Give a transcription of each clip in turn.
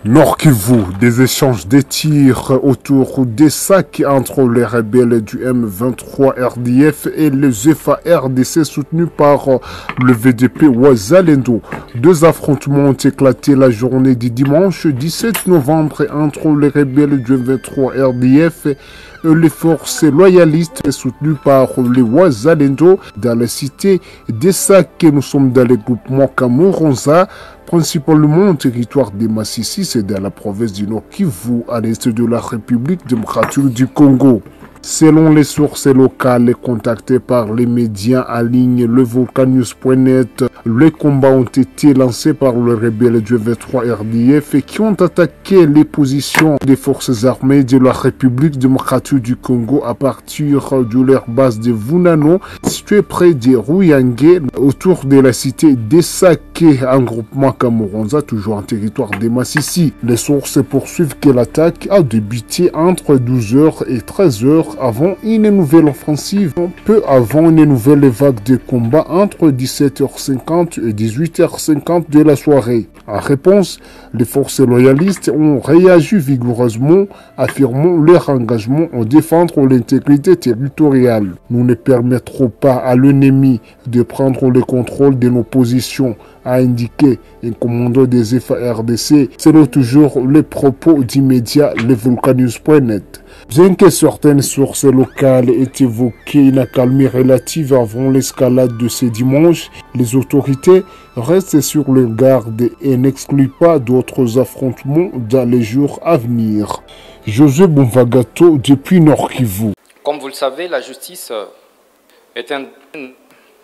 Nord Kivu, des échanges de tirs autour des sacs entre les rebelles du M23 RDF et les FARDC soutenus par le VDP Ouazalendo. Deux affrontements ont éclaté la journée du dimanche 17 novembre entre les rebelles du M23 RDF et les forces loyalistes soutenues par les Ouazalendo dans la cité des sacs. Nous sommes dans le groupement Kamuronza, principalement au territoire des Massissi, c'est dans la province du Nord Kivu, à l'est de la République démocratique du Congo. Selon les sources locales contactées par les médias en ligne, le Volcanews.net, les combats ont été lancés par les rebelles du 23 RDF qui ont attaqué les positions des forces armées de la République démocratique du Congo à partir de leur base de Vunano, située près de Ruyange, autour de la cité d'Essake, un groupement Kamuronza, toujours en territoire des Massissi. Les sources poursuivent que l'attaque a débuté entre 12h et 13h avant une nouvelle offensive, peu avant une nouvelle vague de combat entre 17h50 et 18h50 de la soirée. En réponse, les forces loyalistes ont réagi vigoureusement, affirmant leur engagement à défendre l'intégrité territoriale. Nous ne permettrons pas à l'ennemi de prendre le contrôle de nos positions, a indiqué un commandant des FARDC, selon toujours les propos d'immédiat le Volcanews.net. Bien que certaines sources locales aient évoqué une accalmie relative avant l'escalade de ce dimanche, les autorités restent sur le garde et n'excluent pas d'autres affrontements dans les jours à venir. José Bonvagato depuis Nord Kivu. Comme vous le savez, la justice est un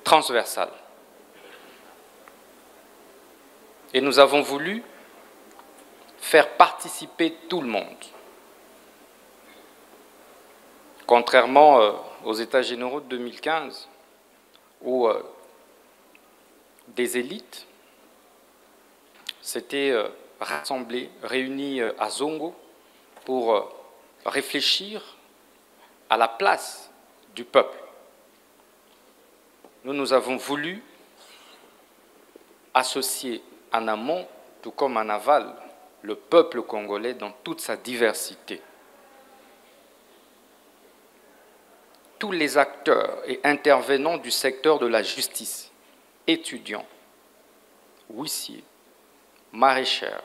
transversale. Et nous avons voulu faire participer tout le monde. Contrairement aux États généraux de 2015, où des élites s'étaient rassemblées, réunies à Zongo pour réfléchir à la place du peuple. Nous avons voulu associer en amont, tout comme en aval, le peuple congolais dans toute sa diversité. Tous les acteurs et intervenants du secteur de la justice, étudiants, huissiers, maraîchers,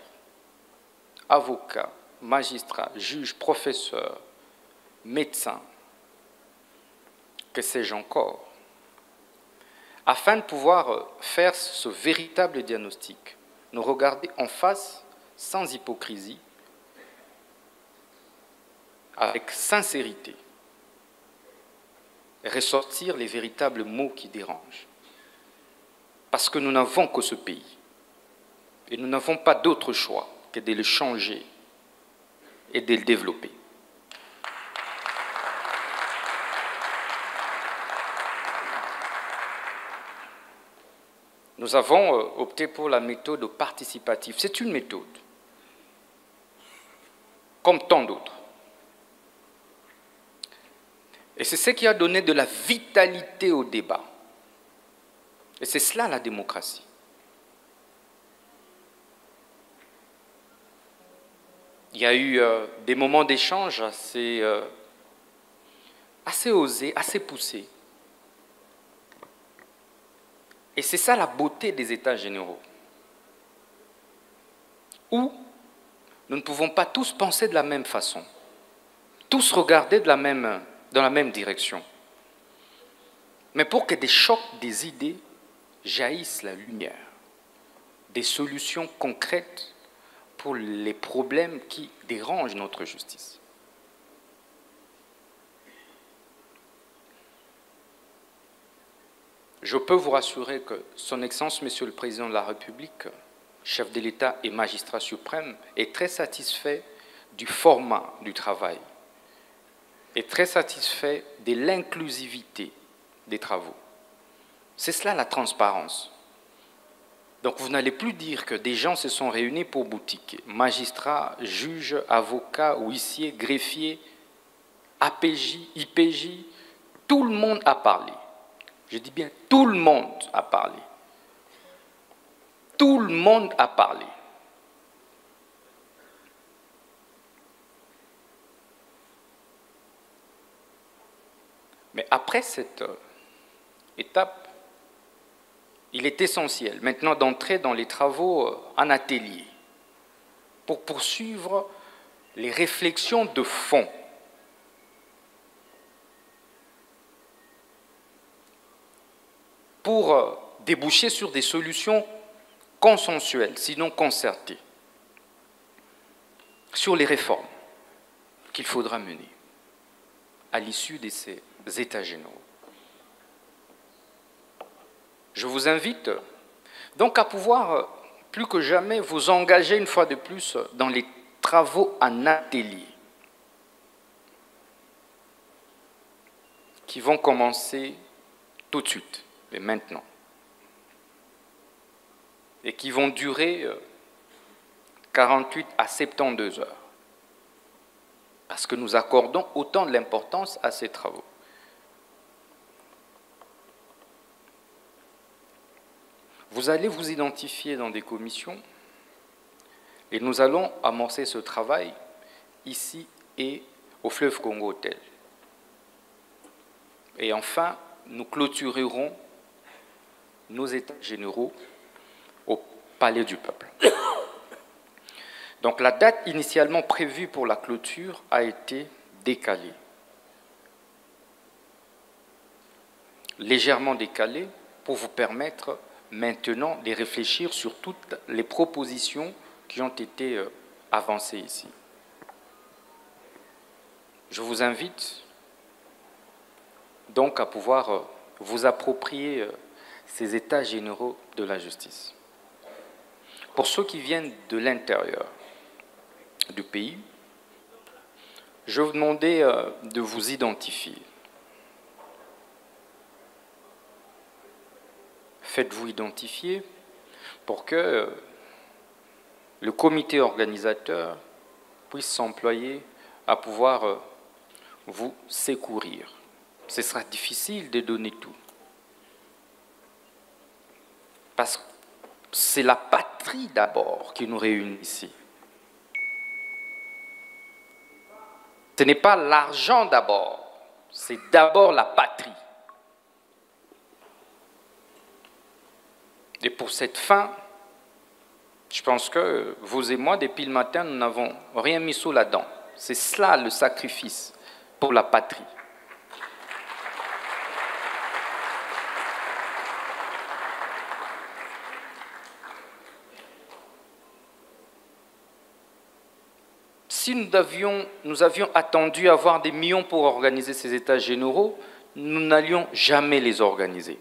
avocats, magistrats, juges, professeurs, médecins, que sais-je encore, afin de pouvoir faire ce véritable diagnostic, nous regarder en face sans hypocrisie, avec sincérité, ressortir les véritables mots qui dérangent. Parce que nous n'avons que ce pays. Et nous n'avons pas d'autre choix que de le changer et de le développer. Nous avons opté pour la méthode participative. C'est une méthode, comme tant d'autres. Et c'est ce qui a donné de la vitalité au débat. Et c'est cela la démocratie. Il y a eu des moments d'échange assez osés, assez poussés. Et c'est ça la beauté des États généraux. Où nous ne pouvons pas tous penser de la même façon, tous regarder dans la même direction. Mais pour que des chocs des idées jaillissent la lumière, des solutions concrètes pour les problèmes qui dérangent notre justice. Je peux vous rassurer que Son Excellence, Monsieur le Président de la République, chef de l'État et magistrat suprême, est très satisfait du format du travail, est très satisfait de l'inclusivité des travaux. C'est cela la transparence. Donc vous n'allez plus dire que des gens se sont réunis pour boutiquer. Magistrats, juges, avocats, huissiers, greffiers, APJ, IPJ, tout le monde a parlé. Je dis bien tout le monde a parlé. Tout le monde a parlé. Mais après cette étape, il est essentiel maintenant d'entrer dans les travaux en atelier pour poursuivre les réflexions de fond. Pour déboucher sur des solutions consensuelles, sinon concertées, sur les réformes qu'il faudra mener à l'issue de ces États généraux. Je vous invite donc à pouvoir, plus que jamais, vous engager une fois de plus dans les travaux en atelier qui vont commencer tout de suite et maintenant et qui vont durer 48 à 72 heures parce que nous accordons autant de l'importance à ces travaux. Vous allez vous identifier dans des commissions et nous allons amorcer ce travail ici et au Fleuve Congo Hôtel. Et enfin, nous clôturerons nos États généraux au Palais du Peuple. Donc la date initialement prévue pour la clôture a été décalée. Légèrement décalée pour vous permettre maintenant de réfléchir sur toutes les propositions qui ont été avancées ici. Je vous invite donc à pouvoir vous approprier ces états généraux de la justice. Pour ceux qui viennent de l'intérieur du pays, je vais vous demander de vous identifier. Faites-vous identifier pour que le comité organisateur puisse s'employer à pouvoir vous secourir. Ce sera difficile de donner tout. Parce que c'est la patrie d'abord qui nous réunit ici. Ce n'est pas l'argent d'abord, c'est d'abord la patrie. Et pour cette fin, je pense que vous et moi, depuis le matin, nous n'avons rien mis sous la dent. C'est cela le sacrifice pour la patrie. Si nous avions attendu avoir des millions pour organiser ces États généraux, nous n'allions jamais les organiser.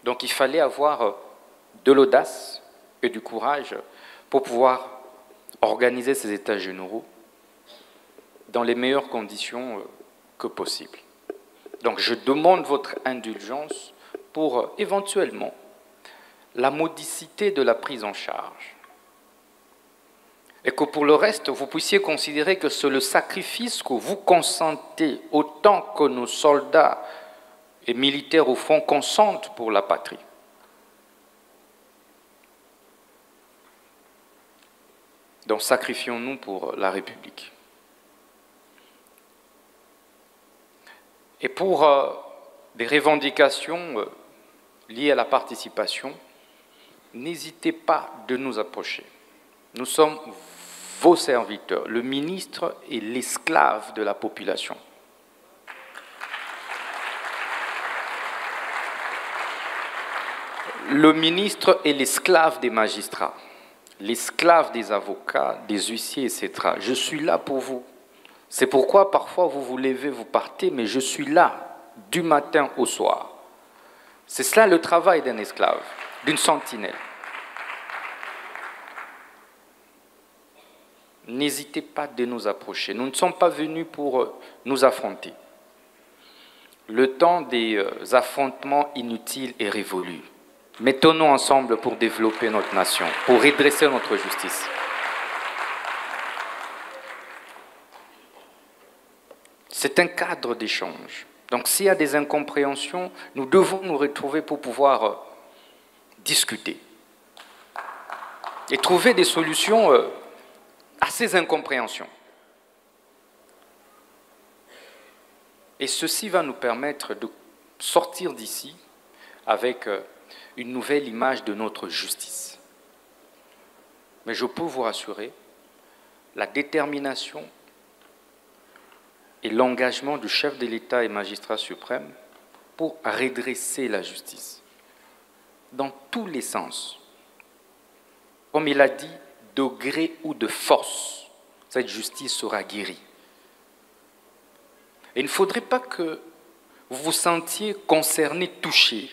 Donc il fallait avoir de l'audace et du courage pour pouvoir organiser ces États généraux dans les meilleures conditions que possible. Donc je demande votre indulgence pour éventuellement la modicité de la prise en charge. Et que pour le reste, vous puissiez considérer que c'est le sacrifice que vous consentez autant que nos soldats et militaires au front consentent pour la patrie. Donc sacrifions-nous pour la République. Et pour des revendications liées à la participation, n'hésitez pas de nous approcher. Nous sommes vos serviteurs. Le ministre est l'esclave de la population. Le ministre est l'esclave des magistrats, l'esclave des avocats, des huissiers, etc. Je suis là pour vous. C'est pourquoi parfois vous vous levez, vous partez, mais je suis là du matin au soir. C'est cela le travail d'un esclave, d'une sentinelle. N'hésitez pas de nous approcher. Nous ne sommes pas venus pour nous affronter. Le temps des affrontements inutiles est révolu. Mettons-nous ensemble pour développer notre nation, pour redresser notre justice. C'est un cadre d'échange. Donc s'il y a des incompréhensions, nous devons nous retrouver pour pouvoir discuter et trouver des solutions à ces incompréhensions. Et ceci va nous permettre de sortir d'ici avec une nouvelle image de notre justice. Mais je peux vous rassurer, la détermination et l'engagement du chef de l'État et magistrat suprême pour redresser la justice dans tous les sens. Comme il a dit, de gré ou de force, cette justice sera guérie. Et il ne faudrait pas que vous vous sentiez concerné, touché.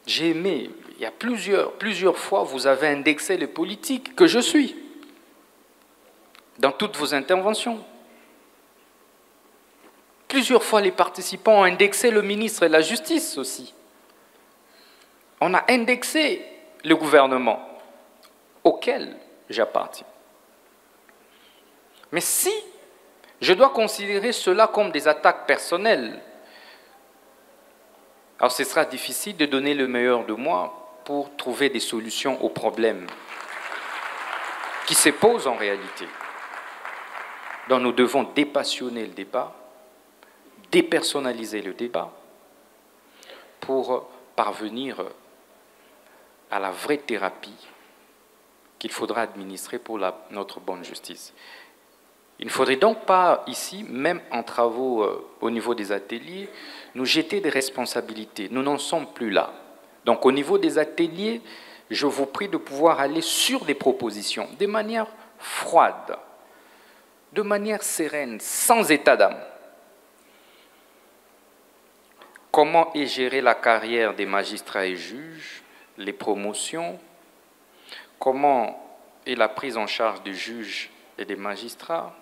J'ai aimé, il y a plusieurs fois, vous avez indexé les politiques que je suis dans toutes vos interventions. Plusieurs fois, les participants ont indexé le ministre de la Justice aussi. On a indexé le gouvernement auquel j'appartiens. Mais si je dois considérer cela comme des attaques personnelles, alors ce sera difficile de donner le meilleur de moi pour trouver des solutions aux problèmes qui se posent en réalité. Donc nous devons dépassionner le débat, dépersonnaliser le débat pour parvenir à la vraie thérapie qu'il faudra administrer pour notre bonne justice. Il ne faudrait donc pas ici, même en travaux au niveau des ateliers, nous jeter des responsabilités. Nous n'en sommes plus là. Donc au niveau des ateliers, je vous prie de pouvoir aller sur des propositions, de manière froide, de manière sereine, sans état d'âme. Comment est gérée la carrière des magistrats et juges, les promotions, comment est la prise en charge des juges et des magistrats,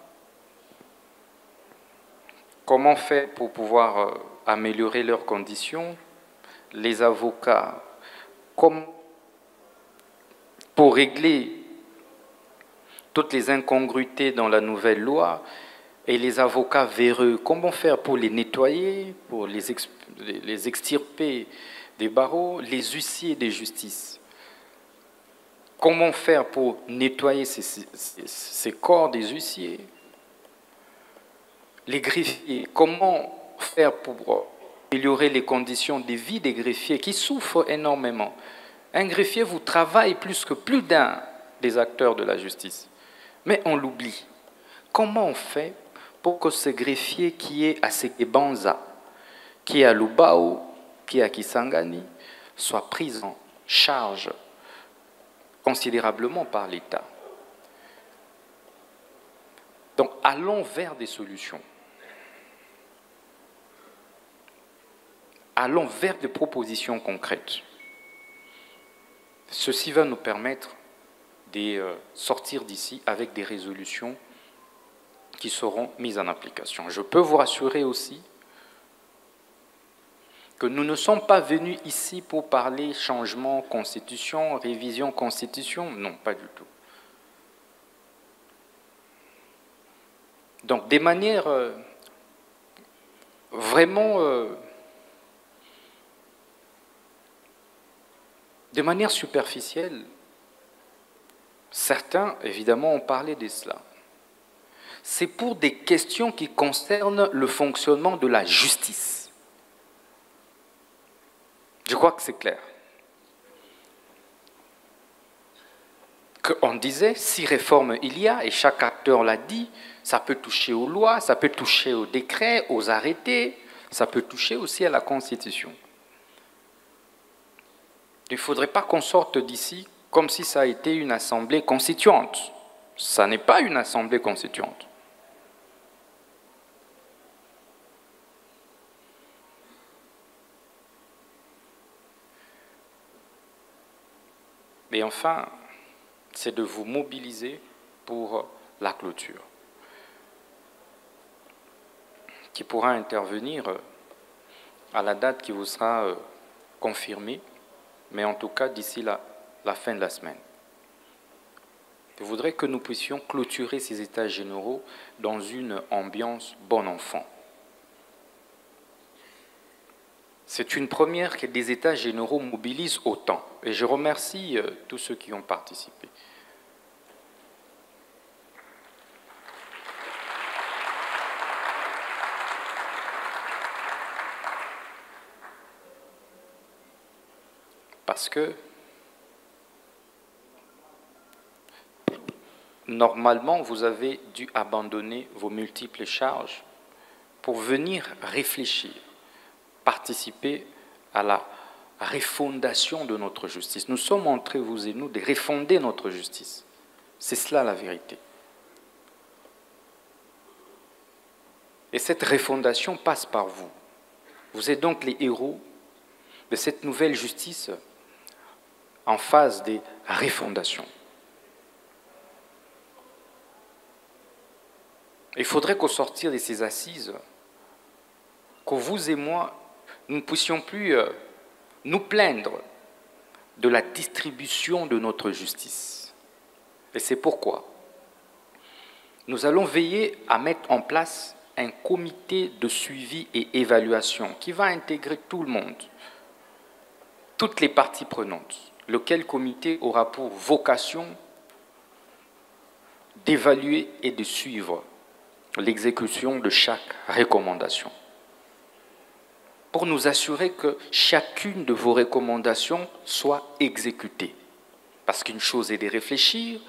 comment faire pour pouvoir améliorer leurs conditions, les avocats, comment pour régler toutes les incongruités dans la nouvelle loi, et les avocats véreux, comment faire pour les nettoyer, pour les extirper des barreaux, les huissiers des justices. Comment faire pour nettoyer ces corps des huissiers? Les greffiers, comment faire pour améliorer les conditions de vie des greffiers qui souffrent énormément? Un greffier vous travaille plus que plus d'un des acteurs de la justice. Mais on l'oublie. Comment on fait pour que ce greffier qui est à Sekebanza, qui est à Lubao, qui est à Kisangani, soit pris en charge considérablement par l'État? Donc, allons vers des solutions. Allons vers des propositions concrètes. Ceci va nous permettre de sortir d'ici avec des résolutions qui seront mises en application. Je peux vous rassurer aussi que nous ne sommes pas venus ici pour parler changement, constitution, révision, constitution. Non, pas du tout. Donc, des manières vraiment... de manière superficielle, certains, évidemment, ont parlé de cela. C'est pour des questions qui concernent le fonctionnement de la justice. Je crois que c'est clair. Qu'on disait, si réforme il y a, et chaque acteur l'a dit, ça peut toucher aux lois, ça peut toucher aux décrets, aux arrêtés, ça peut toucher aussi à la Constitution. Il ne faudrait pas qu'on sorte d'ici comme si ça a été une assemblée constituante. Ça n'est pas une assemblée constituante. Et enfin, c'est de vous mobiliser pour la clôture, qui pourra intervenir à la date qui vous sera confirmée, mais en tout cas d'ici la fin de la semaine. Je voudrais que nous puissions clôturer ces états généraux dans une ambiance bon enfant. C'est une première que des états généraux mobilisent autant. Et je remercie tous ceux qui ont participé. Parce que normalement, vous avez dû abandonner vos multiples charges pour venir réfléchir, participer à la refondation de notre justice. Nous sommes en train, vous et nous, de refonder notre justice. C'est cela la vérité. Et cette refondation passe par vous. Vous êtes donc les héros de cette nouvelle justice en phase de refondation. Il faudrait qu'au sortir de ces assises, que vous et moi, nous ne puissions plus nous plaindre de la distribution de notre justice. Et c'est pourquoi nous allons veiller à mettre en place un comité de suivi et évaluation qui va intégrer tout le monde, toutes les parties prenantes, lequel comité aura pour vocation d'évaluer et de suivre l'exécution de chaque recommandation, pour nous assurer que chacune de vos recommandations soit exécutée. Parce qu'une chose est de réfléchir,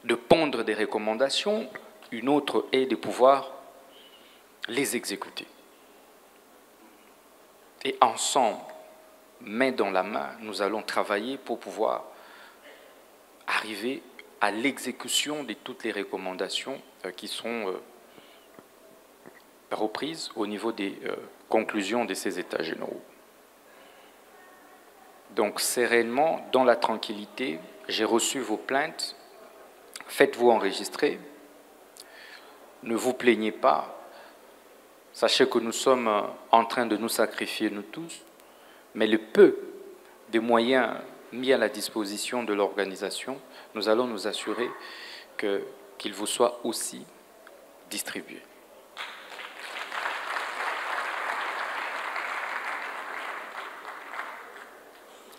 de pondre des recommandations, une autre est de pouvoir les exécuter. Et ensemble, main dans la main, nous allons travailler pour pouvoir arriver à l'exécution de toutes les recommandations qui sont reprises au niveau des conclusions de ces États généraux. Donc, sereinement, dans la tranquillité, j'ai reçu vos plaintes, faites-vous enregistrer, ne vous plaignez pas, sachez que nous sommes en train de nous sacrifier, nous tous, mais le peu de moyens mis à la disposition de l'organisation, nous allons nous assurer qu'il vous soit aussi distribué.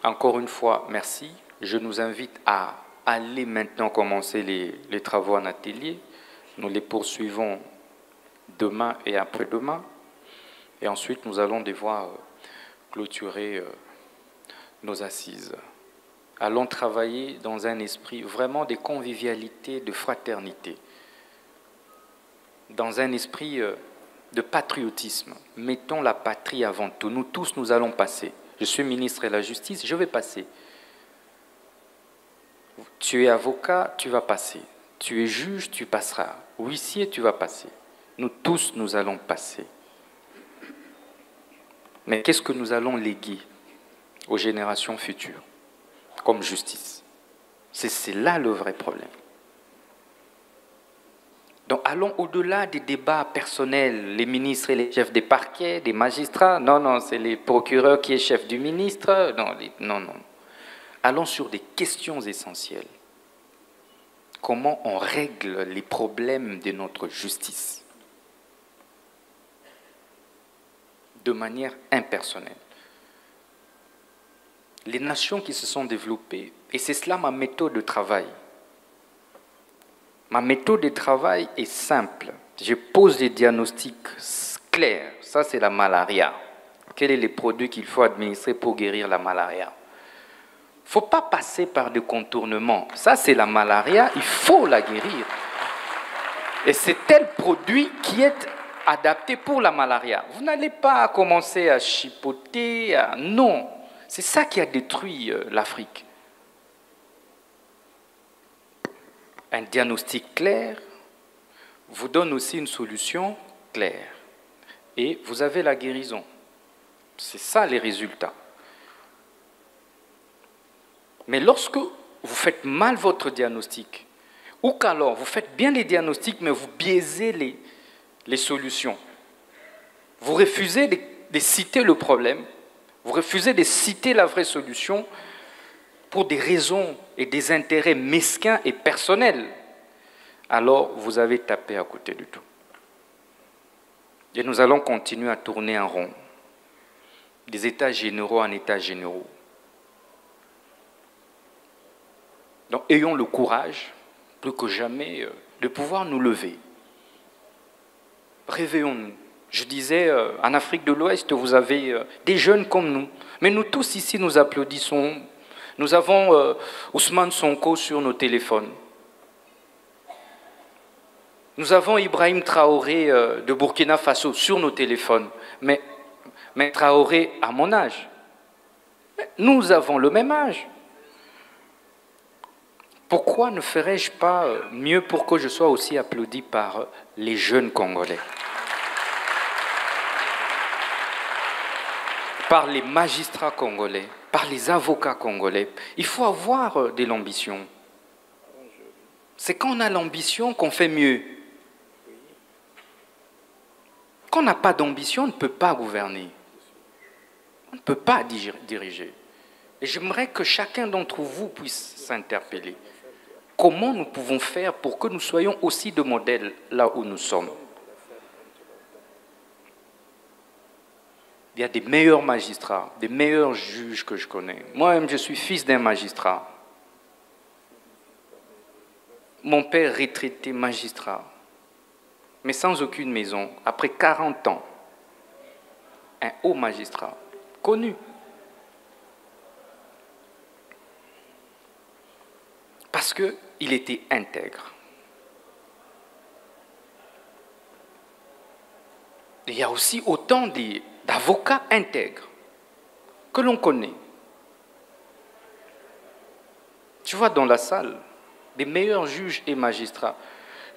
Encore une fois, merci. Je nous invite à aller maintenant commencer les travaux en atelier. Nous les poursuivons demain et après-demain. Et ensuite, nous allons devoir clôturer nos assises. Allons travailler dans un esprit vraiment de convivialité, de fraternité, dans un esprit de patriotisme. Mettons la patrie avant tout. Nous tous, nous allons passer. Je suis ministre de la Justice, je vais passer. Tu es avocat, tu vas passer. Tu es juge, tu passeras. Huissier, tu vas passer. Nous tous, nous allons passer. Mais qu'est-ce que nous allons léguer aux générations futures comme justice? C'est là le vrai problème. Donc allons au-delà des débats personnels, les ministres et les chefs des parquets, des magistrats. Non, non, c'est les procureurs qui est chef du ministre. Non, non. Allons sur des questions essentielles. Comment on règle les problèmes de notre justice de manière impersonnelle. Les nations qui se sont développées, et c'est cela ma méthode de travail. Ma méthode de travail est simple. Je pose des diagnostics clairs. Ça, c'est la malaria. Quels sont les produits qu'il faut administrer pour guérir la malaria? Il ne faut pas passer par des contournements. Ça, c'est la malaria, il faut la guérir. Et c'est tel produit qui est adapté pour la malaria. Vous n'allez pas commencer à chipoter. Non, c'est ça qui a détruit l'Afrique. Un diagnostic clair vous donne aussi une solution claire. Et vous avez la guérison. C'est ça les résultats. Mais lorsque vous faites mal votre diagnostic, ou qu'alors vous faites bien les diagnostics, mais vous biaisez les solutions, vous refusez de citer le problème, vous refusez de citer la vraie solution pour des raisons et des intérêts mesquins et personnels, alors vous avez tapé à côté du tout. Et nous allons continuer à tourner en rond, des états généraux en états généraux. Donc ayons le courage, plus que jamais, de pouvoir nous lever. Réveillons-nous, Je disais, en Afrique de l'Ouest, vous avez des jeunes comme nous. Mais nous tous ici, nous applaudissons. Nous avons Ousmane Sonko sur nos téléphones. Nous avons Ibrahim Traoré de Burkina Faso sur nos téléphones. Mais Traoré à mon âge. Nous avons le même âge. Pourquoi ne ferais-je pas mieux pour que je sois aussi applaudi par les jeunes Congolais, par les magistrats congolais, par les avocats congolais? Il faut avoir de l'ambition. C'est quand on a l'ambition qu'on fait mieux. Quand on n'a pas d'ambition, on ne peut pas gouverner. On ne peut pas diriger. Et j'aimerais que chacun d'entre vous puisse s'interpeller. Comment nous pouvons faire pour que nous soyons aussi de modèles là où nous sommes? Il y a des meilleurs magistrats, des meilleurs juges que je connais. Moi-même, je suis fils d'un magistrat. Mon père retraité magistrat, mais sans aucune maison, après 40 ans. Un haut magistrat, connu. Parce qu'il était intègre. Il y a aussi autant d'avocats intègres que l'on connaît. Tu vois, dans la salle, des meilleurs juges et magistrats.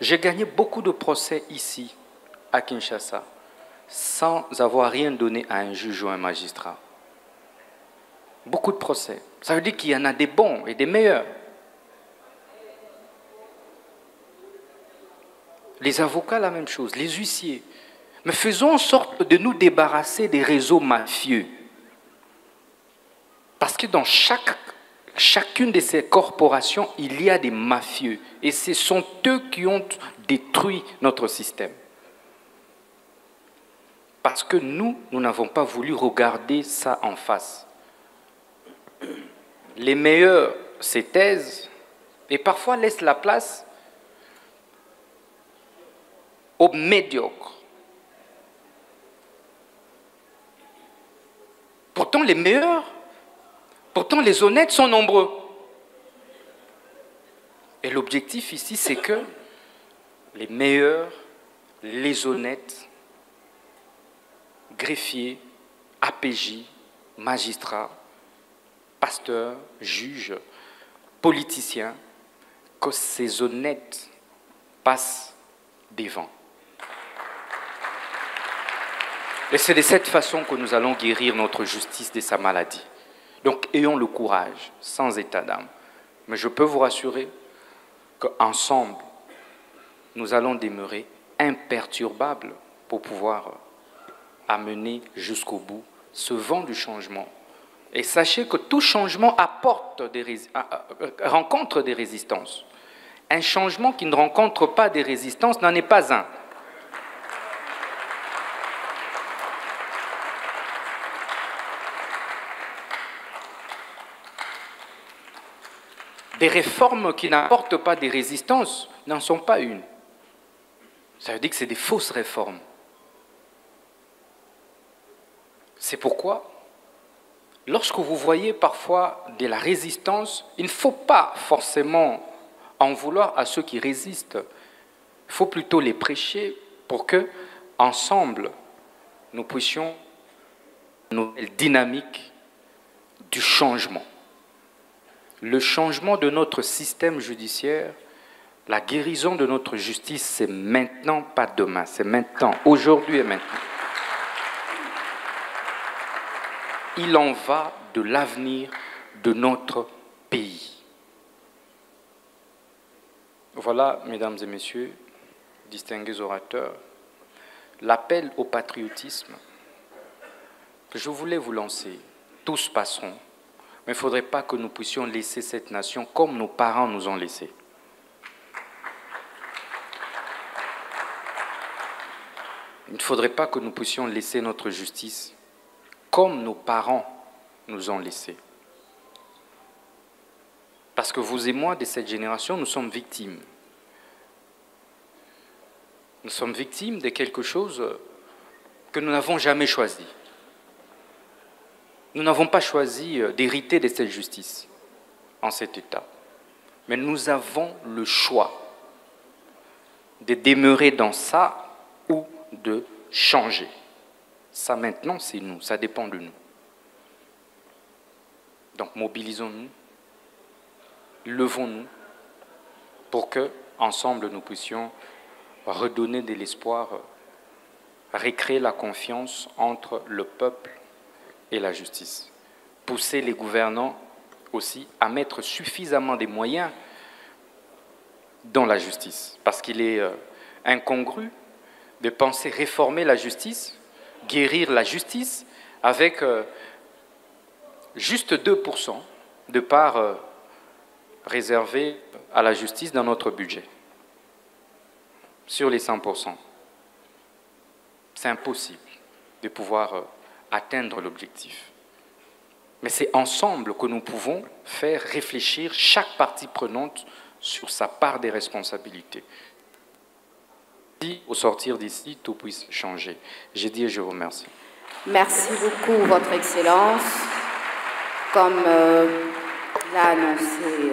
J'ai gagné beaucoup de procès ici, à Kinshasa, sans avoir rien donné à un juge ou un magistrat. Beaucoup de procès. Ça veut dire qu'il y en a des bons et des meilleurs. Les avocats, la même chose, les huissiers. Mais faisons en sorte de nous débarrasser des réseaux mafieux. Parce que dans chacune de ces corporations, il y a des mafieux. Et ce sont eux qui ont détruit notre système. Parce que nous n'avons pas voulu regarder ça en face. Les meilleurs se taisent et parfois laissent la place aux médiocres. Pourtant, les meilleurs, pourtant les honnêtes sont nombreux. Et l'objectif ici, c'est que les meilleurs, les honnêtes, greffiers, APJ, magistrats, pasteurs, juges, politiciens, que ces honnêtes passent devant. Et c'est de cette façon que nous allons guérir notre justice de sa maladie. Donc, ayons le courage, sans état d'âme. Mais je peux vous rassurer qu'ensemble, nous allons demeurer imperturbables pour pouvoir amener jusqu'au bout ce vent du changement. Et sachez que tout changement rencontre des résistances. Un changement qui ne rencontre pas des résistances n'en est pas un. Des réformes qui n'apportent pas des résistances n'en sont pas une. Ça veut dire que c'est des fausses réformes. C'est pourquoi, lorsque vous voyez parfois de la résistance, il ne faut pas forcément en vouloir à ceux qui résistent. Il faut plutôt les prêcher pour que, ensemble, nous puissions une nouvelle dynamique du changement. Le changement de notre système judiciaire, la guérison de notre justice, c'est maintenant, pas demain, c'est maintenant, aujourd'hui et maintenant. Il en va de l'avenir de notre pays. Voilà, mesdames et messieurs, distingués orateurs, l'appel au patriotisme que je voulais vous lancer. Tous passeront, mais il ne faudrait pas que nous puissions laisser cette nation comme nos parents nous ont laissés. Il ne faudrait pas que nous puissions laisser notre justice comme nos parents nous ont laissés. Parce que vous et moi, de cette génération, nous sommes victimes. Nous sommes victimes de quelque chose que nous n'avons jamais choisi. Nous n'avons pas choisi d'hériter de cette justice en cet état. Mais nous avons le choix de demeurer dans ça ou de changer. Ça maintenant, c'est nous, ça dépend de nous. Donc mobilisons-nous, levons-nous pour que, ensemble, nous puissions redonner de l'espoir, recréer la confiance entre le peuple et la justice. Pousser les gouvernants aussi à mettre suffisamment de moyens dans la justice, parce qu'il est incongru de penser réformer la justice, guérir la justice avec juste 2% de part réservée à la justice dans notre budget, sur les 100%. C'est impossible de pouvoir atteindre l'objectif. Mais c'est ensemble que nous pouvons faire réfléchir chaque partie prenante sur sa part des responsabilités. Si, au sortir d'ici, tout puisse changer. J'ai dit et je vous remercie. Merci beaucoup, Votre Excellence. Comme l'a annoncé